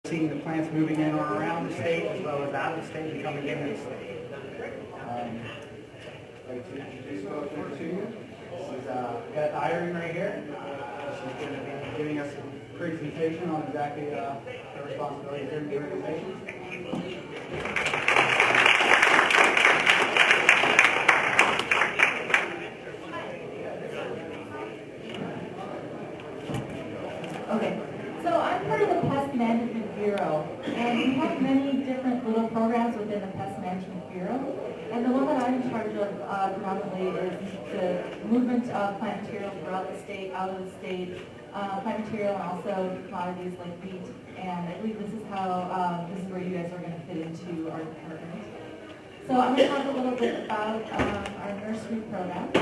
seeing the plants moving in or around the state as well as out of the state and coming into the state. I'd like to introduce both of her to you. This is Beth Irene right here. She's going to be giving us a presentation on exactly her responsibilities in the organization. Okay, so I'm part of the Pest Management Bureau, and we have many different little programs within the Pest Management Bureau. And the one that I'm in charge of predominantly is the movement of plant material throughout the state, out of the state, plant material and also commodities like wheat. And I believe this is how, this is where you guys are going to fit into our department. So I'm going to talk a little bit about our nursery program.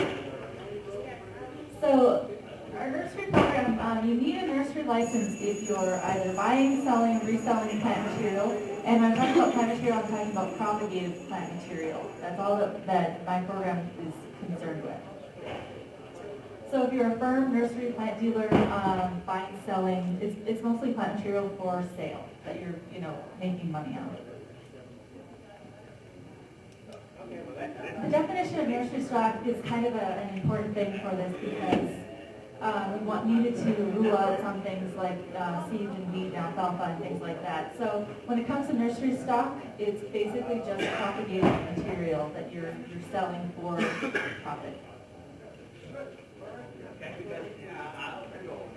So our nursery program, you need a nursery license if you're either buying, selling, reselling plant material. And when I'm talking about plant material, I'm talking about propagated plant material. That's all that my program is concerned with. So if you're a firm nursery plant dealer, buying, selling, it's mostly plant material for sale that you're, making money on. The definition of nursery stock is kind of an important thing for this because we needed to rule out some things like seeds and wheat and alfalfa and things like that. So when it comes to nursery stock, it's basically just propagated material that you're selling for profit.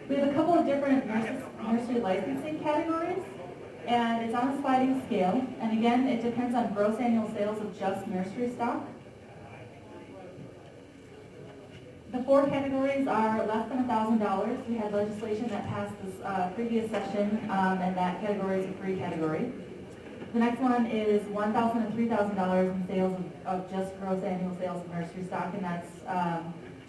We have a couple of different nursery licensing categories, and it's on a sliding scale. And again, it depends on gross annual sales of just nursery stock. The four categories are less than $1,000. We had legislation that passed this previous session, and that category is a free category. The next one is $1,000 to $3,000 in sales of just gross annual sales of nursery stock, and that's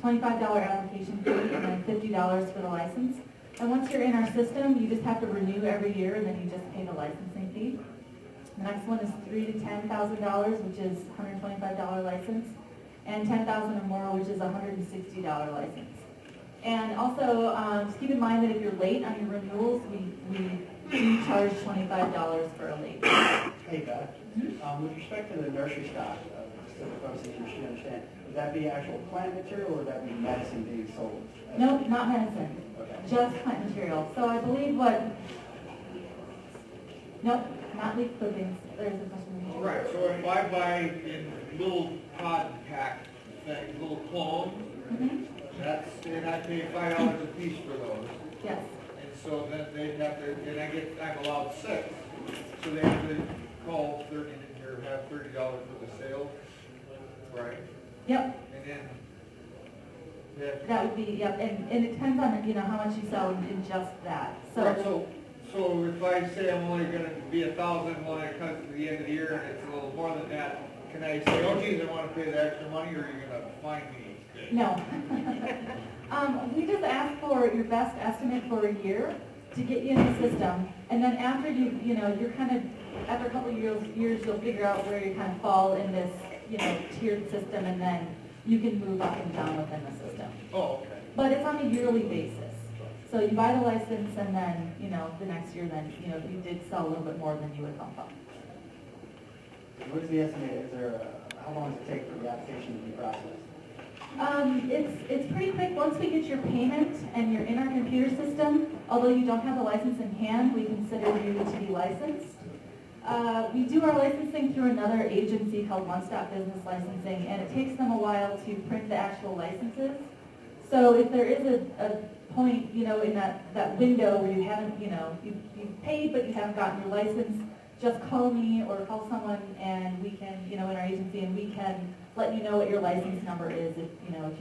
$25 application fee and then $50 for the license. And once you're in our system, you just have to renew every year, and then you just pay the licensing fee. The next one is $3,000 to $10,000, which is $125 license. And $10,000 or more, which is a $160 license. And also, just keep in mind that if you're late on your renewals, we do charge $25 for a late. Hey Beth, with respect to the nursery stock, just the folks that you should understand, would that be actual plant material or would that be medicine being sold? No, not medicine. Okay. Just plant material. So I believe nope, not leaf clippings. There's a question. Right, so if I buy in little pod pack things, little clones, and I pay $5 a piece for those. Yes. And so then they have to, I'm allowed 6. So they have to call 30 or have $30 for the sale, right? Yep. And then that would be, yep, and it depends on, how much you sell in just that. So, right, so if I say I'm only going to be 1,000 when it comes to the end of the year and it's a little more than that, can I say, oh geez, I want to pay the extra money, or are you going to fine me? No. We just ask for your best estimate for a year to get you in the system, and then after you're kind of, after a couple of years, you'll figure out where you kind of fall in this, tiered system, and then you can move up and down within the system. Oh, okay. But it's on a yearly basis. So you buy the license, and then, the next year, then, if you did sell a little bit more, then you would bump up. What is the estimate? How long does it take for the application to be processed? It's pretty quick. Once we get your payment and you're in our computer system, although you don't have the license in hand, we consider you to be licensed. We do our licensing through another agency called One Stop Business Licensing, and it takes them a while to print the actual licenses. So if there is a point, in that window where you haven't, you've paid but you haven't gotten your license, just call me or call someone, and we can, in our agency, and we can let you know what your license number is if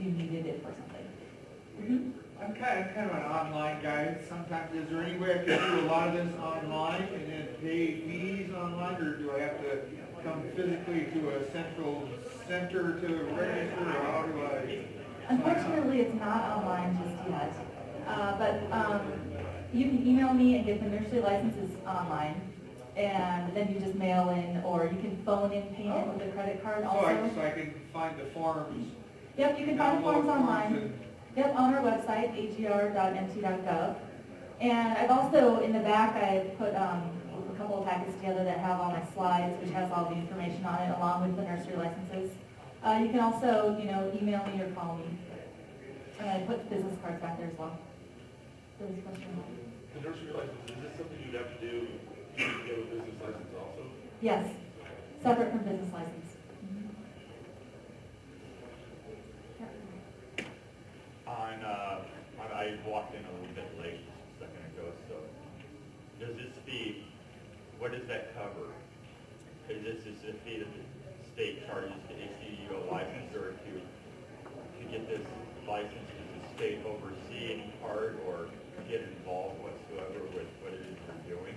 you needed it for something. I'm kind of an online guy. Sometimes, is there any way I can do a lot of this online and then pay fees online, or do I have to come physically to a central center to register, or how do I? Unfortunately, it's not online just yet, but you can email me and get the nursery licenses online. And then you just mail in, or you can phone in payment with a credit card also. So I can find the forms. Yep, you can find the forms online. Yep, on our website, agr.mt.gov. And I've also, in the back, I've put couple of packets together that have all my slides, which has all the information on it, along with the nursery licenses. You can also, email me or call me. And I put business cards back there as well. There was a question. The nursery license, is this something you'd have to do to get a business license also? Yes, separate from business license. I walked in a little bit late a second ago, so does this fee, what does that cover? Is this just a fee that the state charges to issue you a license, or to get this license, does the state oversee any part or get involved whatsoever with what it is you're doing?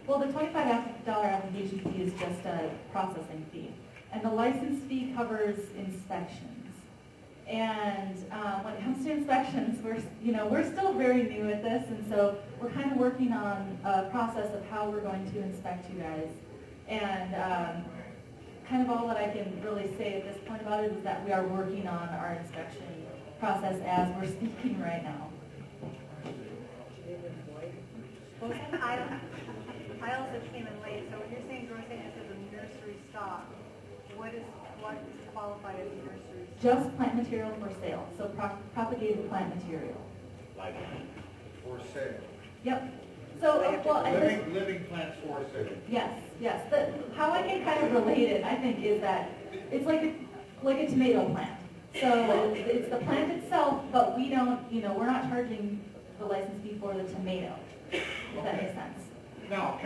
Well, the $25 application fee is just a processing fee, and the license fee covers inspections. And when it comes to inspections, we're still very new at this, and so we're kind of working on a process of how we're going to inspect you guys. And kind of all that I can really say at this point about it is that we are working on our inspection process as we're speaking right now. I also came in late, so when you're saying gross acres is a nursery stock, what is qualified as a nursery stock? Just plant material for sale, so propagated plant material. Like, For sale. Yep. So, well, at this, Living plants for sale. yes. How I can kind of relate it, I think, is that it's like a tomato plant. So it's the plant itself, but we don't, we're not charging the license fee for the tomato, if that makes sense. Now,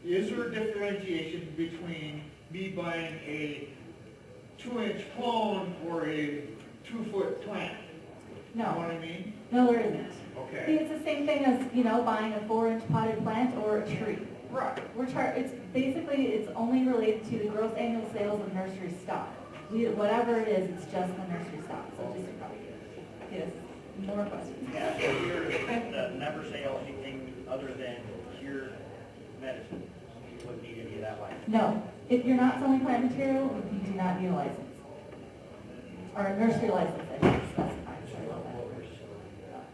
is there a differentiation between me buying a 2-inch clone or a 2-foot plant? You know what No, I mean? no, there isn't. See, Okay. it's the same thing as, buying a 4-inch potted plant or a tree. Right. It's only related to the gross annual sales of nursery stock. Whatever it is, it's just the nursery stock, so just yes, more questions. Yeah, so here, never sell anything other than cured medicine. You wouldn't need any of that license. No, if you're not selling plant material, you do not need a license. Or a nursery license, I should specify, sorry about that.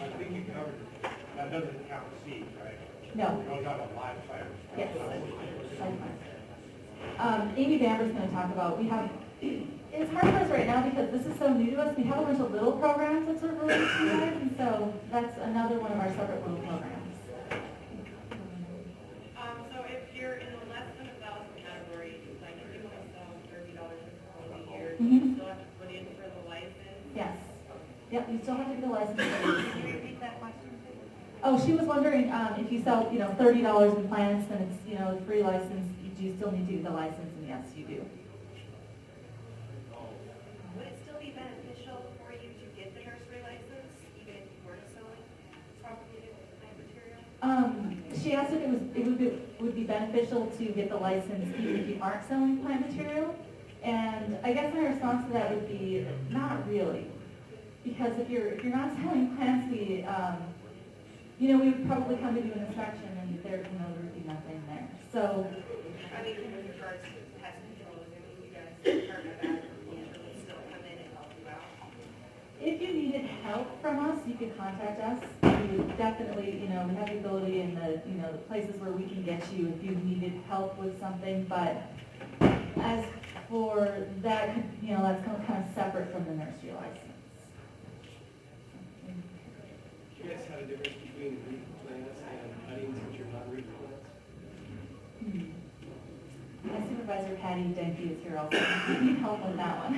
I think you covered it. That doesn't count seeds, right? No, You're talking about live fires. yes. Amy Bamber's going to talk about, it's hard for us right now because this is so new to us. We have a bunch of little programs that sort of relate to you guys, and so that's another one of our separate little programs. So if you're in the less than 1,000 category, like if you want to sell $30 a year, Mhm. you still have to put in for the license. Yes. Yep, you still have to get a license. Can you repeat that question, please? Oh, she was wondering if you sell, $30 in plants, then it's, a free license. Do you still need to get the license? And yes, you do. Would it still be beneficial for you to get the nursery license, even if you weren't selling propagated plant material? She asked if it would be beneficial to get the license even if you aren't selling plant material. And I guess my response to that would be not really. Because if you're not selling plants, we would probably come to do an inspection and there would be nothing there. So, I mean, in regards to pest control, is there anything you guys, Department of Agriculture, would still come in and help you out? if you needed help from us, you could contact us. We would definitely, we have the ability in the places where we can get you if you needed help with something. But as for that, that's kind of separate from the nursery license. You guys had a difference between root plants and cuttings, which are not root plants? My supervisor, Patty Denke, is here also. We need help with that one.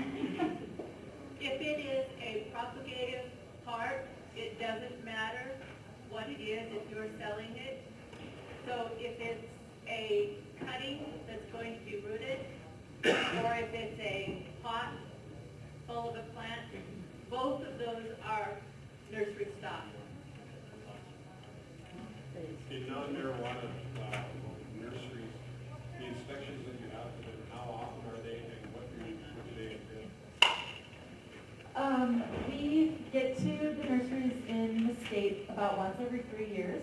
If it is a propagative part, it doesn't matter what it is if you're selling it. So if it's a cutting that's going to be rooted, or if it's a pot full of a plant, both of those are nursery stock. In non-marijuana nurseries, the inspections that you have, how often are they and what do they entail? We get to the nurseries in the state about once every 3 years.